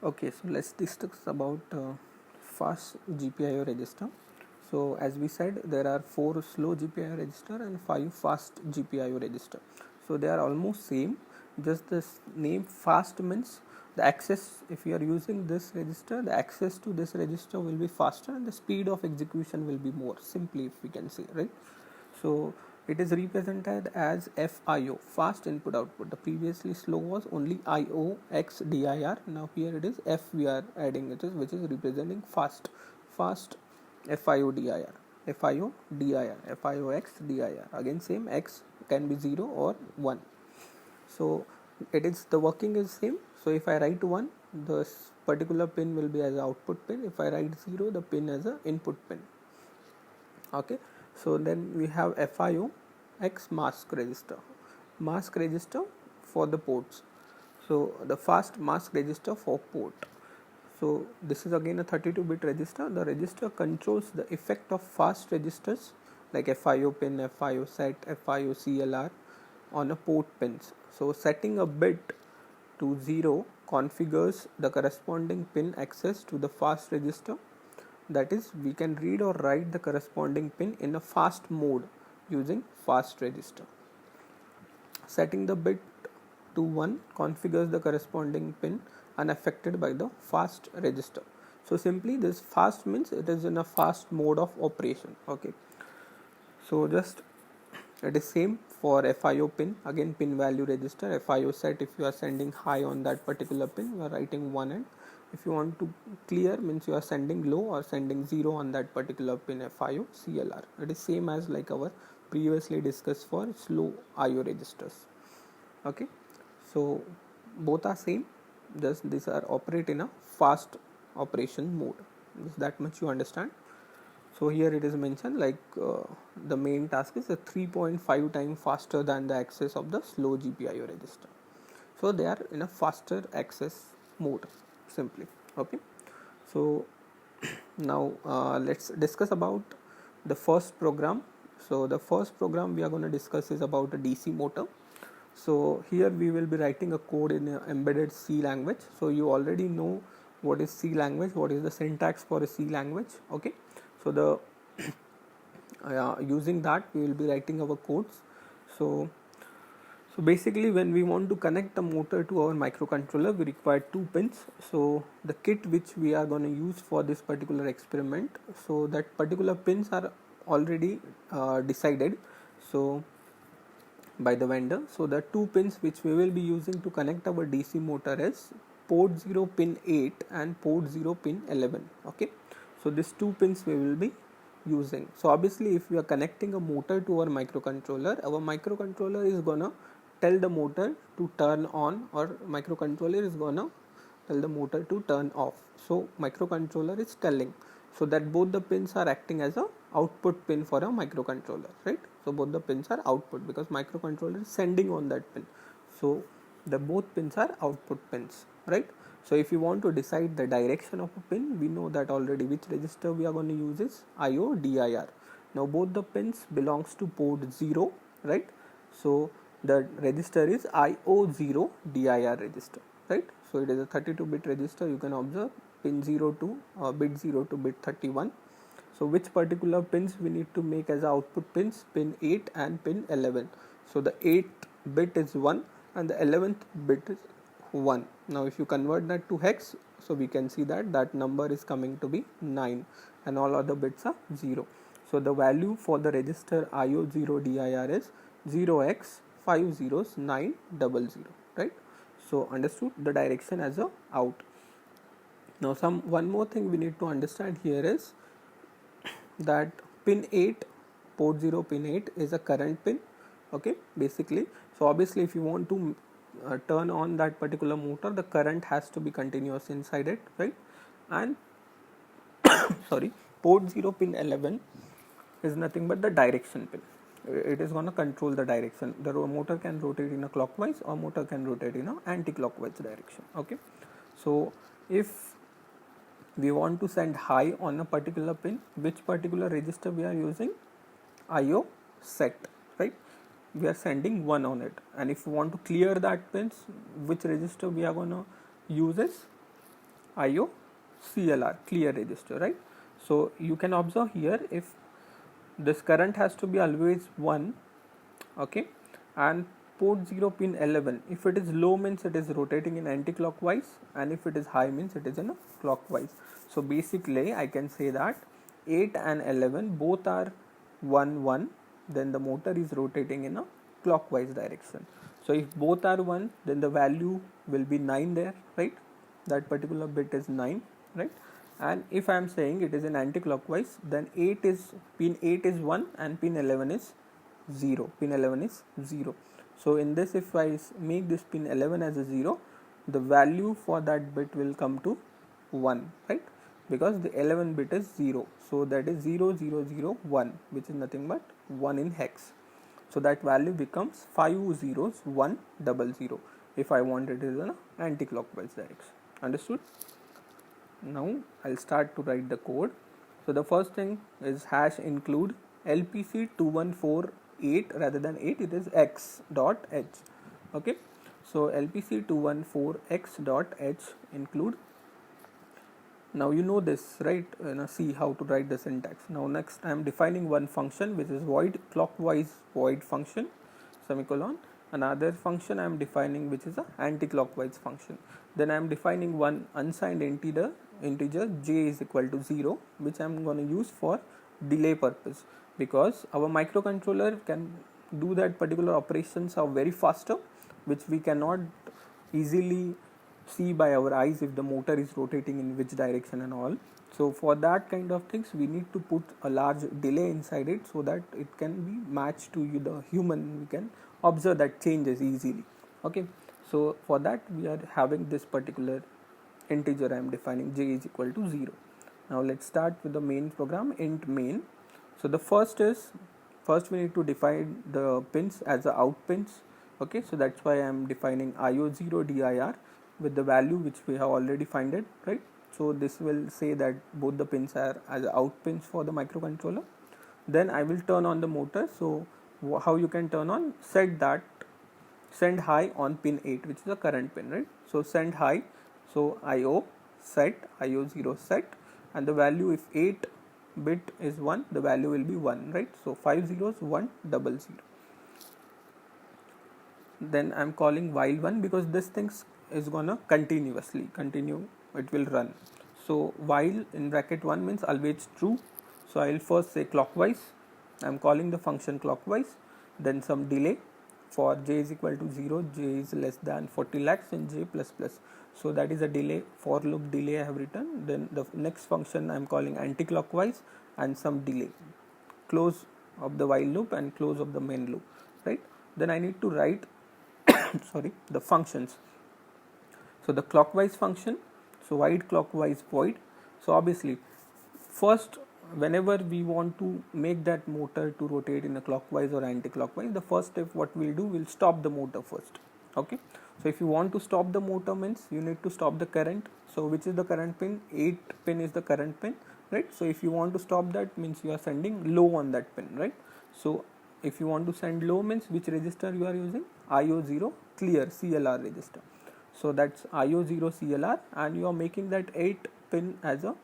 Okay, so let's discuss about fast GPIO register. So as we said, there are 4 slow GPIO register and 5 fast GPIO register. So they are almost same. Just this name fast means the access. If you are using this register, the access to this register will be faster and the speed of execution will be more. Simply, if we can say, right? So it is represented as FIO, fast input output. The previously slow was only IO X DIR. Now here it is F we are adding it is, which is representing fast FIO DIR, FIO DIR, FIO X DIR. Again same, X can be 0 or 1. So it is, the working is same. So if I write 1, the particular pin will be as an output pin. If I write 0, the pin as an input pin. Okay, so then we have FIO X mask register for the ports. So the fast mask register for port. So this is again a 32-bit register. The register controls the effect of fast registers like FIO pin, FIO set, FIO CLR on a port pins. So setting a bit to 0 configures the corresponding pin access to the fast register. That is, we can read or write the corresponding pin in a fast mode using fast register. Setting the bit to 1 configures the corresponding pin unaffected by the fast register. So simply this fast means it is in a fast mode of operation. Okay, so just it is same for FIO pin. Again pin value register, FIO set, if you are sending high on that particular pin, you are writing 1, and if you want to clear means you are sending low or sending 0 on that particular pin, FIO CLR. It is same as like our previously discussed for slow IO registers. Okay, so both are same, just these are operate in a fast operation mode. That much you understand. So here it is mentioned like the main task is a 3.5 times faster than the access of the slow GPIO register. So they are in a faster access mode simply. Okay, so now let's discuss about the first program. So the first program we are going to discuss is about a DC motor. So here we will be writing a code in a embedded C language. So you already know what is C language, what is the syntax for a C language. Okay, so the using that we will be writing our codes. So basically when we want to connect the motor to our microcontroller, we require 2 pins. So the kit which we are going to use for this particular experiment, so that particular pins are already decided so by the vendor. So the 2 pins which we will be using to connect our DC motor is port 0 pin 8 and port 0 pin 11. Okay, so these 2 pins we will be using. So obviously if we are connecting a motor to our microcontroller is gonna tell the motor to turn on, or microcontroller is gonna tell the motor to turn off. So microcontroller is telling, so that both the pins are acting as a output pin for a microcontroller, right? So both the pins are output because microcontroller is sending on that pin. So the both pins are output pins, right? So if you want to decide the direction of a pin, we know that already which register we are going to use is IO DIR. Now both the pins belongs to port 0, right? So the register is IO0 DIR register, right? So it is a 32-bit register. You can observe pin 0 to bit 0 to bit 31. So which particular pins we need to make as output pins? Pin 8 and pin 11. So the 8th bit is 1 and the 11th bit is 1. Now if you convert that to hex, so we can see that that number is coming to be 9 and all other bits are 0. So the value for the register IO0 DIR is 0x500900, right? So understood the direction as a out. Now one more thing we need to understand here is that pin 8, port 0 pin 8 is a current pin. Okay, basically, so obviously if you want to turn on that particular motor, the current has to be continuous inside it, right? And sorry, port 0 pin 11 is nothing but the direction pin. It is going to control the direction. The motor can rotate in a clockwise or motor can rotate in a anti-clockwise direction. Okay, so if we want to send high on a particular pin, which particular register we are using? IO set, right? We are sending 1 on it. And if we want to clear that pins, which register we are going to use is IO CLR, clear register, right? So you can observe here, if this current has to be always 1, okay, and port 0 pin 11, if it is low means it is rotating in anti-clockwise, and if it is high means it is in a clockwise. So basically I can say that 8 and 11 both are 1 1, then the motor is rotating in a clockwise direction. So if both are 1, then the value will be 9 there, right? That particular bit is 9, right? And if I am saying it is in anti-clockwise, then 8 is, pin 8 is 1 and pin 11 is 0. Pin 11 is 0. So in this, if I make this pin 11 as a 0, the value for that bit will come to 1, right? Because the 11 bit is 0. So that is 0001, which is nothing but 1 in hex. So that value becomes 50100 if I want it in an anti-clockwise direction. Understood? Now I'll start to write the code. So the first thing is hash include LPC 2148, rather than 8 it is x dot h. Okay, so LPC 214x dot h include. Now you know this, right? See how to write the syntax. Now next I am defining one function which is void clockwise void function semicolon. Another function I am defining which is a anti-clockwise function. Then I am defining one unsigned integer j is equal to 0, which I am going to use for delay purpose, because our microcontroller can do that particular operations are very faster, which we cannot easily see by our eyes if the motor is rotating in which direction and all. So for that kind of things we need to put a large delay inside it, so that it can be matched to the human, we can observe that changes easily. Okay, so for that we are having this particular integer I am defining, j is equal to 0. Now let's start with the main program, int main. So the first we need to define the pins as the out pins. Okay, so that's why I am defining IO0 dir with the value which we have already defined it, right? So this will say that both the pins are as out pins for the microcontroller. Then I will turn on the motor. So how you can turn on, set that send high on pin 8, which is the current pin, right? So send high, so IO set, IO0 set, and the value, if 8 bit is 1, the value will be 1, right? So 5 zeros 100. Then I'm calling while 1, because this thing is gonna continue, it will run. So while in bracket 1 means always true. So I'll first say clockwise, I'm calling the function clockwise, then some delay for j is equal to 0, j is less than 40 lakhs and j plus plus. So that is a delay, for loop delay I have written. Then the next function I am calling anti-clockwise and some delay, close of the while loop and close of the main loop, right? Then I need to write the functions. So the clockwise function, so void clockwise void. So obviously first, whenever we want to make that motor to rotate in a clockwise or anti-clockwise, the first step what we'll do, we'll stop the motor first. Okay, so if you want to stop the motor means you need to stop the current. So which is the current pin? 8 pin is the current pin, right? So if you want to stop that means you are sending low on that pin, right? So if you want to send low means which register you are using? IO0 clear CLR register. So that's IO0 CLR, and you are making that 8 pin as a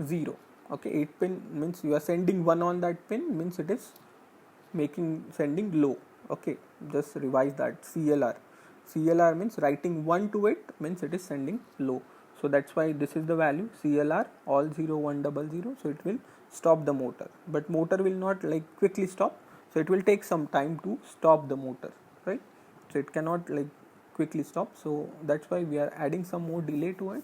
0. Okay, 8 pin means you are sending 1 on that pin, means it is sending low. Okay, just revise that. CLR means writing 1 to it means it is sending low. So that's why this is the value CLR all 0100. So it will stop the motor, but motor will not like quickly stop. So it will take some time to stop the motor, right? So it cannot like quickly stop. So that's why we are adding some more delay to it.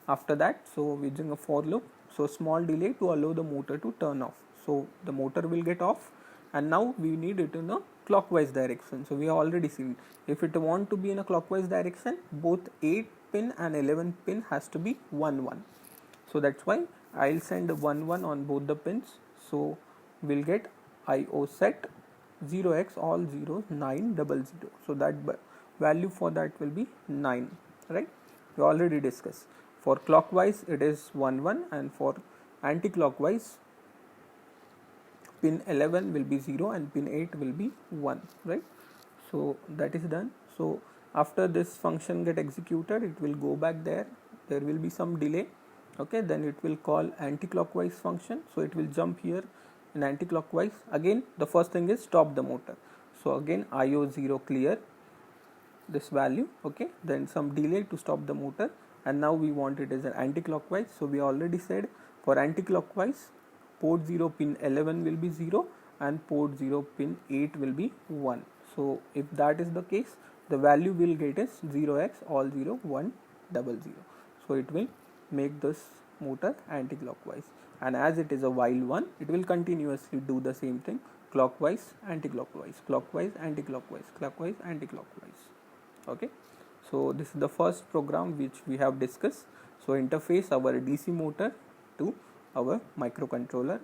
After that, so we're using a for loop. So small delay to allow the motor to turn off. So the motor will get off, and now we need it in a clockwise direction. So we have already seen, if it want to be in a clockwise direction, both 8 pin and 11 pin has to be 1 1. So that's why I'll send 1 1 on both the pins. So we'll get IO set 0x all 0 900. So that value for that will be 9, right? We already discussed. For clockwise it is 1 1, and for anti-clockwise pin 11 will be 0 and pin 8 will be 1, right? So that is done. So after this function get executed, it will go back there will be some delay. Okay, then it will call anti-clockwise function, so it will jump here in anti-clockwise. Again, the first thing is stop the motor. So again IO0 clear this value. Okay, then some delay to stop the motor, and now we want it as an anti-clockwise. So we already said for anti-clockwise, port 0 pin 11 will be 0 and port 0 pin 8 will be 1. So if that is the case, the value will get is 0x all 0 1 00. So it will make this motor anti-clockwise, and as it is a while one, it will continuously do the same thing, clockwise anti-clockwise, clockwise anti-clockwise, clockwise anti-clockwise. Okay, so this is the first program which we have discussed. So interface our DC motor to our microcontroller